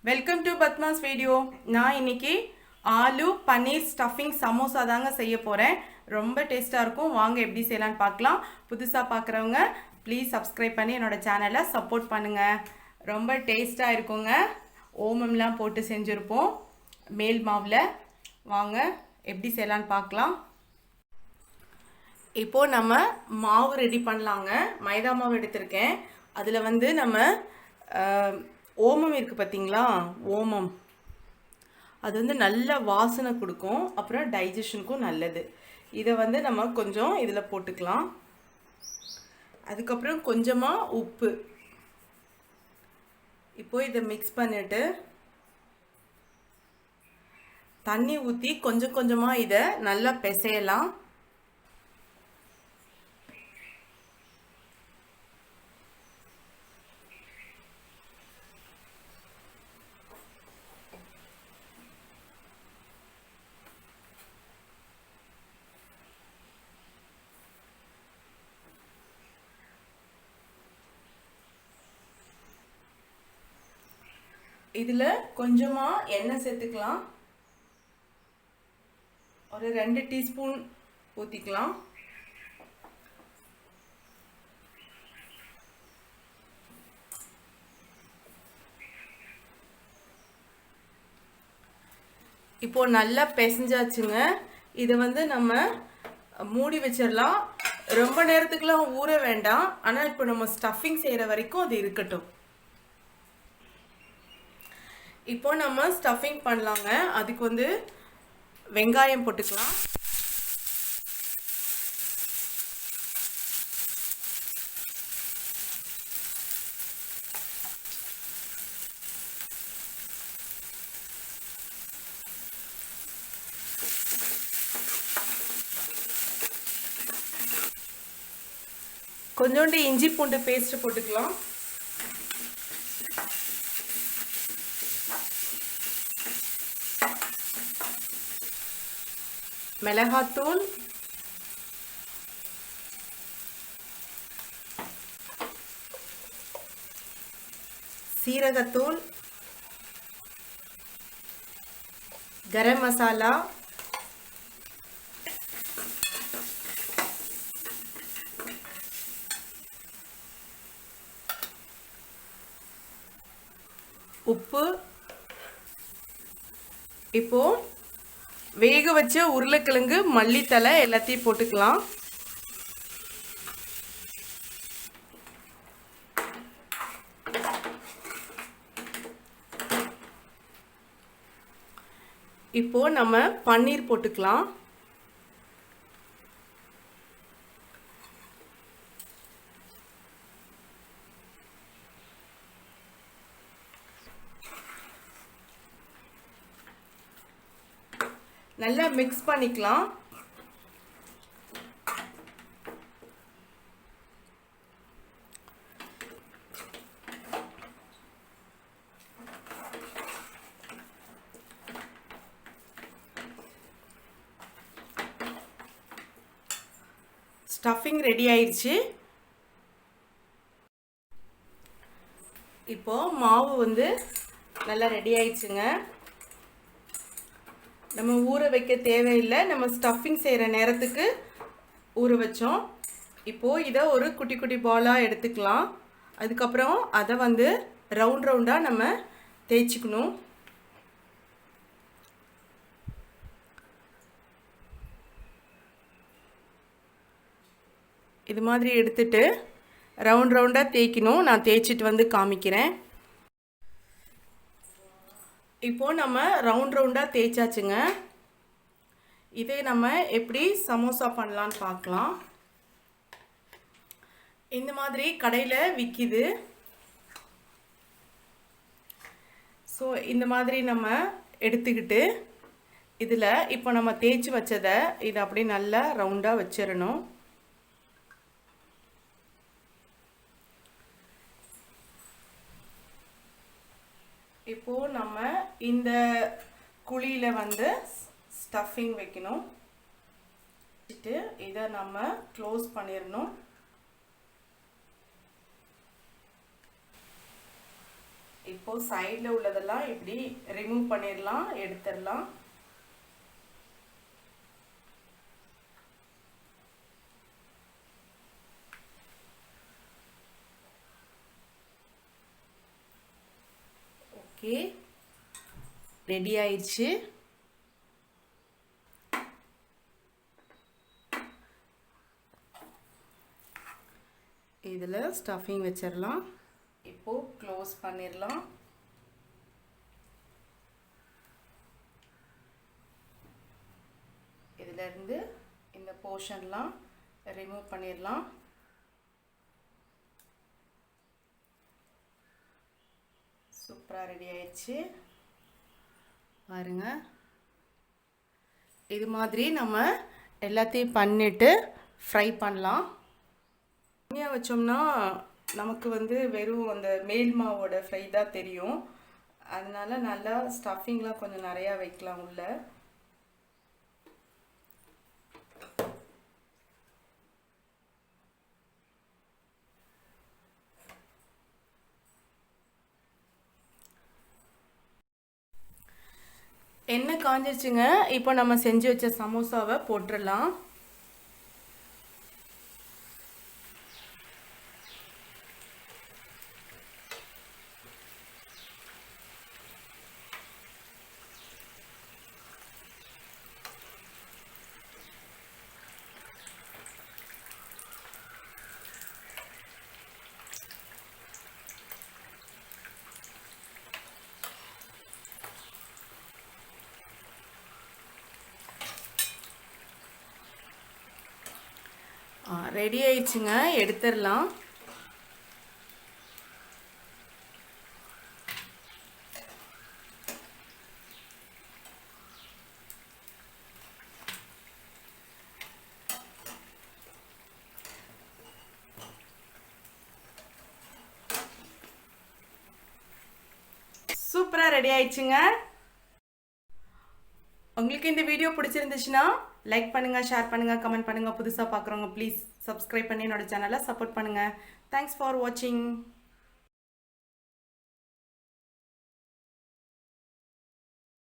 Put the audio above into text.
Welcome to Padma's video. நான் இன்னைக்கு ஆலு பன்னீர் stuffing samosa தாங்க செய்ய போகிறேன். ரொம்ப டேஸ்ட்டாக இருக்கும். வாங்க எப்படி செய்யலான்னு பார்க்கலாம். புதுசாக பார்க்குறவங்க ப்ளீஸ் சப்ஸ்கிரைப் பண்ணி என்னோடய சேனலை சப்போர்ட் பண்ணுங்கள். ரொம்ப டேஸ்ட்டாக இருக்குங்க. ஓமம்லாம் போட்டு செஞ்சுருப்போம் மேல் மாவில். வாங்க எப்படி செய்யலான்னு பார்க்கலாம். இப்போது நம்ம மாவு ரெடி பண்ணலாங்க. மைதா மாவு எடுத்திருக்கேன். அதில் நம்ம ஓமம் இருக்குது பார்த்தீங்களா, ஓமம் அது நல்ல வாசனை கொடுக்கும், அப்புறம் டைஜஷனுக்கும் நல்லது. இதை நம்ம கொஞ்சம் இதில் போட்டுக்கலாம். அதுக்கப்புறம் கொஞ்சமாக உப்பு. இப்போ இதை மிக்ஸ் பண்ணிவிட்டு தண்ணி ஊற்றி கொஞ்சம் கொஞ்சமாக இதை நல்லா பிசையலாம். இதில் கொஞ்சமாக எண்ணெய் சேர்த்துக்கலாம். ஒரு 2 டீஸ்பூன் ஊற்றிக்கலாம். இப்போது நல்லா பிசைஞ்சாச்சுங்க. இதை நம்ம மூடி வச்சிடலாம். ரொம்ப நேரத்துக்குலாம் ஊற வேண்டாம். ஆனால் இப்போ நம்ம ஸ்டஃபிங் செய்கிற வரைக்கும் அது இருக்கட்டும். இப்போ நம்ம ஸ்டஃபிங் பண்ணலாங்க. அதுக்கு வெங்காயம் போட்டுக்கலாம். கொஞ்சோண்டு இஞ்சி பூண்டு பேஸ்ட் போட்டுக்கலாம். மிளகாத்தூள், சீரகத்தூள், கரம் மசாலா, உப்பு. இப்போ வேக வச்ச உருளைக்கிழங்கு, மல்லித்தலை எல்லாத்தையும் போட்டுக்கலாம். இப்போ நம்ம பன்னீர் போட்டுக்கலாம். நல்லா மிக்ஸ் பண்ணிக்கலாம். ஸ்டஃபிங் ரெடி ஆயிடுச்சு. இப்போ மாவு நல்லா ரெடி ஆயிடுச்சுங்க. நம்ம ஊற வைக்க தேவையில்லை. நம்ம ஸ்டஃபிங் செய்கிற நேரத்துக்கு ஊற வச்சோம். இப்போது இதை ஒரு குட்டி குட்டி பாலாக எடுத்துக்கலாம். அதுக்கப்புறம் அதை ரவுண்ட் ரவுண்டாக நம்ம தேய்ச்சிக்கணும். இது மாதிரி எடுத்துட்டு ரவுண்ட் ரவுண்டாக தேய்க்கணும். நான் தேய்ச்சிட்டு காமிக்கிறேன். இப்போது நம்ம ரவுண்ட் ரவுண்டாக தேய்ச்சாச்சுங்க. இதே நம்ம எப்படி சமோசா பண்ணலான்னு பார்க்கலாம். இந்த மாதிரி கடையில் விற்கிது. ஸோ இந்த மாதிரி நம்ம எடுத்துக்கிட்டு இதில் இப்போ நம்ம தேய்ச்சி வச்சதை இதை அப்படியே நல்லா ரவுண்டாக வச்சிடணும். இப்போது நம்ம இந்த குழியில் ஸ்டஃபிங் வைக்கணும். இதை நம்ம க்ளோஸ் பண்ணிடணும். இப்போ இப்போது சைடில் உள்ளதெல்லாம் இப்படி ரிமூவ் பண்ணிடலாம், எடுத்துடலாம். ஓகே, ரெடி ஆயிடுச்சு. இதில் ஸ்டஃபிங் வச்சிடலாம். இப்போது க்ளோஸ் பண்ணிடலாம். இதிலேருந்து இந்த போர்ஷன்லாம் ரிமூவ் பண்ணிடலாம். சூப்பராக ரெடி ஆயிடுச்சு பாருங்க. இது மாதிரி நம்ம எல்லாத்தையும் பண்ணிட்டு ஃப்ரை பண்ணலாம். கம்மியாக வச்சோம்னா நமக்கு வெறும் அந்த மேல் மாவோட ஃப்ரை தான் தெரியும். அதனால நல்லா ஸ்டஃபிங்லாம் கொஞ்சம் நிறையா வைக்கலாம் உள்ள. எண்ணெய் காஞ்சிருச்சுங்க. இப்போ நம்ம செஞ்சு வச்ச சமோசாவை போட்டுடலாம். ரெடி ஆயிடுச்சுங்க, எடுத்துடலாம். சூப்பராக ரெடி ஆயிடுச்சுங்க. உங்களுக்கு இந்த வீடியோ பிடிச்சிருந்துச்சுன்னா லைக் பண்ணுங்கள், ஷேர் பண்ணுங்கள், கமெண்ட் பண்ணுங்கள். புதுசாக பார்க்குறவங்க ப்ளீஸ் சப்ஸ்கிரைப் பண்ணி என்னோட சேனலை சப்போர்ட் பண்ணுங்கள். தேங்க்ஸ் ஃபார் வாட்சிங்.